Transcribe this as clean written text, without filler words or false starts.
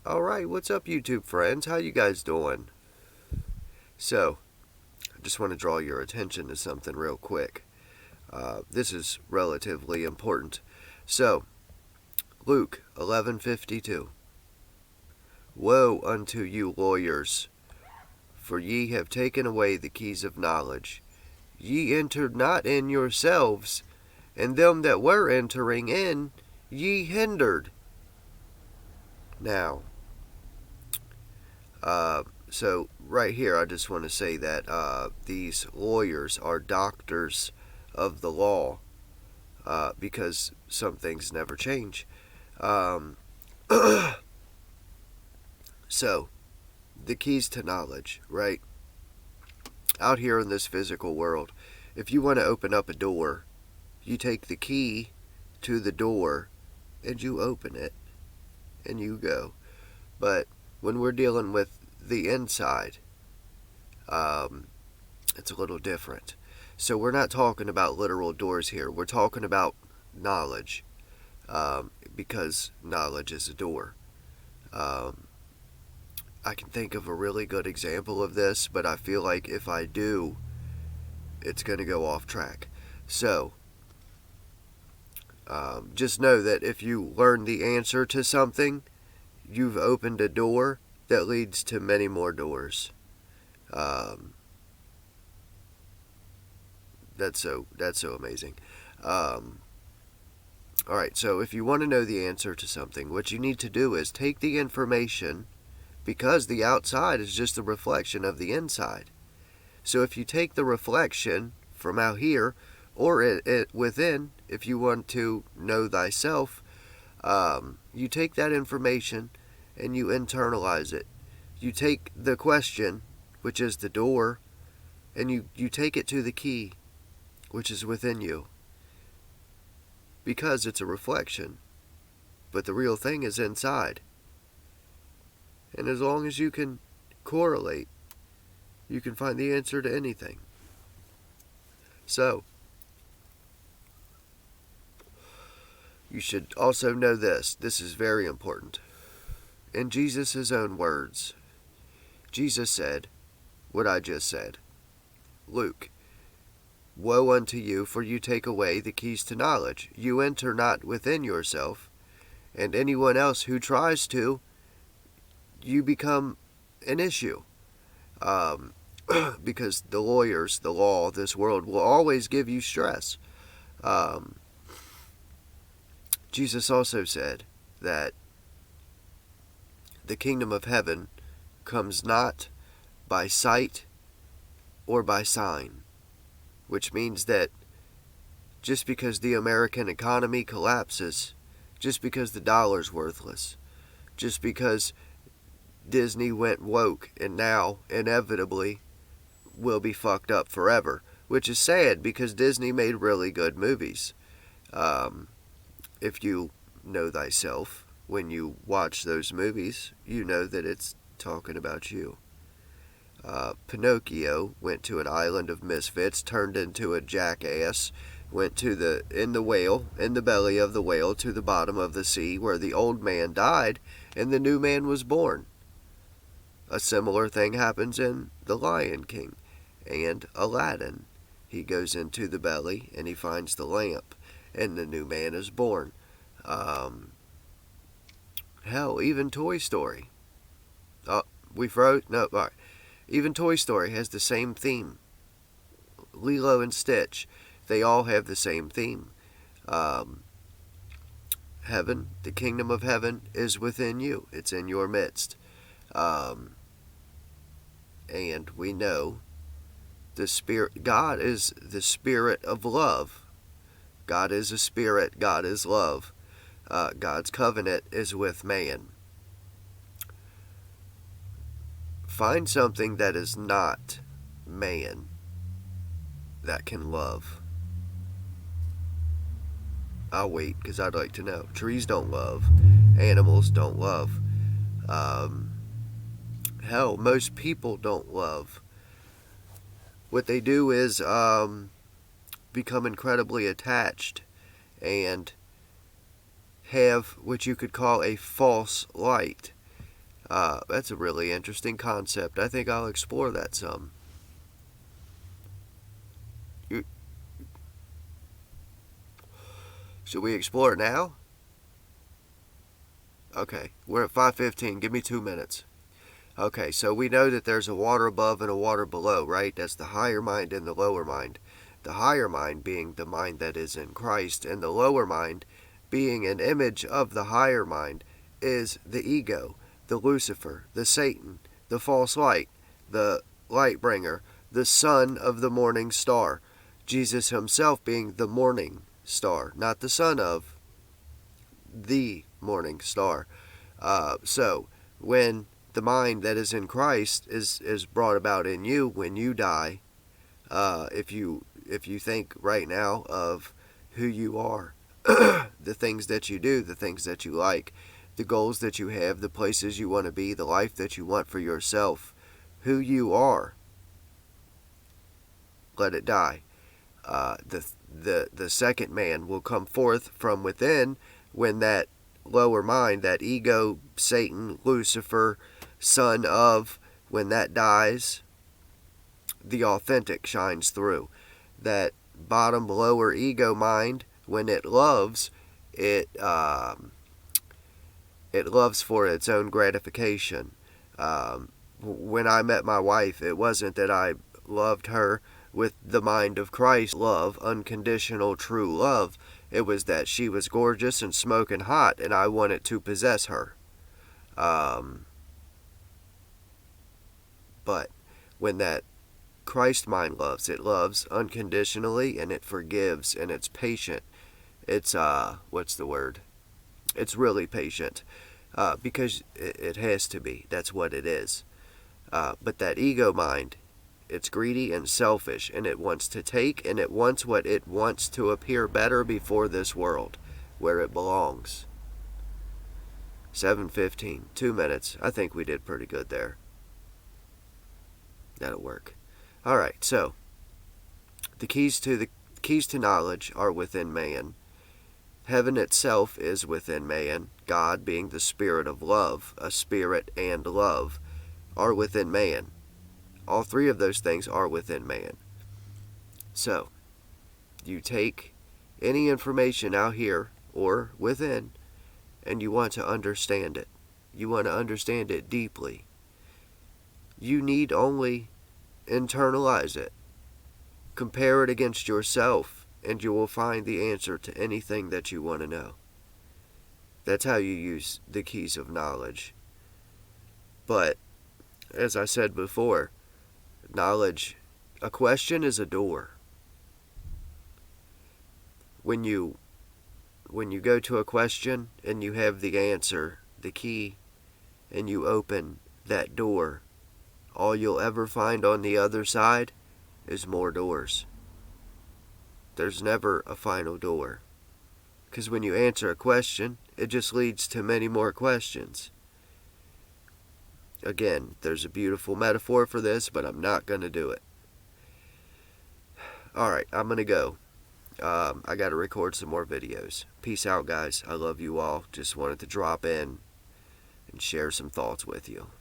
Alright, what's up YouTube friends? How you guys doing? So, I just want to draw your attention to something real quick. This is relatively important. So, Luke 11:52. Woe unto you lawyers, for ye have taken away the keys of knowledge. Ye entered not in yourselves, and them that were entering in ye hindered. Now, so right here, I just want to say that these lawyers are doctors of the law, because some things never change. So, the keys to knowledge, right? Out here in this physical world, if you want to open up a door, you take the key to the door and you open it and you go. But when we're dealing with the inside, it's a little different. So we're not talking about literal doors here. We're talking about knowledge, because knowledge is a door. I can think of a really good example of this, but I feel like if I do, it's going to go off track. So, just know that if you learn the answer to something, you've opened a door that leads to many more doors. That's so amazing. Alright, so if you want to know the answer to something, what you need to do is take the information, because the outside is just a reflection of the inside. So if you take the reflection from out here, or within, if you want to know thyself, you take that information and you internalize it. You take the question, which is the door, and you take it to the key, which is within you. Because it's a reflection. But the real thing is inside. And as long as you can correlate, you can find the answer to anything. So, you should also know this. This is very important. In Jesus' own words, Jesus said what I just said. Luke, woe unto you, for you take away the keys to knowledge. You enter not within yourself, and anyone else who tries to, you become an issue. Because the lawyers, the law, this world will always give you stress. Jesus also said that the kingdom of heaven comes not by sight or by sign, which means that just because the American economy collapses, just because the dollar's worthless, just because Disney went woke and now inevitably will be fucked up forever, which is sad because Disney made really good movies. If you know thyself, when you watch those movies, you know that it's talking about you. Pinocchio went to an island of misfits, turned into a jackass, went to in the belly of the whale, to the bottom of the sea, where the old man died and the new man was born. A similar thing happens in The Lion King and Aladdin. He goes into the belly and he finds the lamp, and the new man is born. Hell, even Toy Story. Oh, we froze? No, alright. Even Toy Story has the same theme. Lilo and Stitch, they all have the same theme. Heaven, the kingdom of heaven, is within you. It's in your midst. And we know the Spirit, God is the Spirit of love. God is a spirit. God is love. God's covenant is with man. Find something that is not man that can love. I'll wait because I'd like to know. Trees don't love. Animals don't love. Hell, most people don't love. What they do is become incredibly attached and have what you could call a false light. That's a really interesting concept. I think I'll explore that some. You, should we explore it now? Okay, we're at 5:15. Give me 2 minutes. Okay, so we know that there's a water above and a water below, right? That's the higher mind and the lower mind. The higher mind being the mind that is in Christ, and the lower mind being an image of the higher mind is the ego, the Lucifer, the Satan, the false light, the light bringer, the son of the morning star. Jesus himself being the morning star, not the son of, the morning star. So when the mind that is in Christ is brought about in you when you die, if you think right now of who you are, the things that you do, the things that you like, the goals that you have, the places you want to be, the life that you want for yourself, who you are, let it die. The second man will come forth from within when that lower mind, that ego, Satan, Lucifer, son of, when that dies, the authentic shines through. That bottom lower ego mind, when it loves, it loves for its own gratification. When I met my wife, it wasn't that I loved her with the mind of Christ love, unconditional true love. It was that she was gorgeous and smoking hot, and I wanted to possess her. But when that Christ mind loves, it loves unconditionally, and it forgives, and it's patient. It's what's the word? It's really patient, because it has to be. That's what it is. But that ego mind, it's greedy and selfish, and it wants to take, and it wants what it wants to appear better before this world, where it belongs. 7:15, 2 minutes. I think we did pretty good there. That'll work. All right. So the keys to knowledge are within man. Heaven itself is within man. God, being the spirit of love, a spirit and love, are within man. All three of those things are within man. So you take any information out here or within, and you want to understand it. You want to understand it deeply. You need only internalize it. Compare it against yourself, and you will find the answer to anything that you want to know. That's how you use the keys of knowledge. But, as I said before, knowledge, a question is a door. When you go to a question and you have the answer, the key, and you open that door, all you'll ever find on the other side is more doors. There's never a final door. Because when you answer a question, it just leads to many more questions. Again, there's a beautiful metaphor for this, but I'm not going to do it. Alright, I'm going to go. I got to record some more videos. Peace out, guys. I love you all. Just wanted to drop in and share some thoughts with you.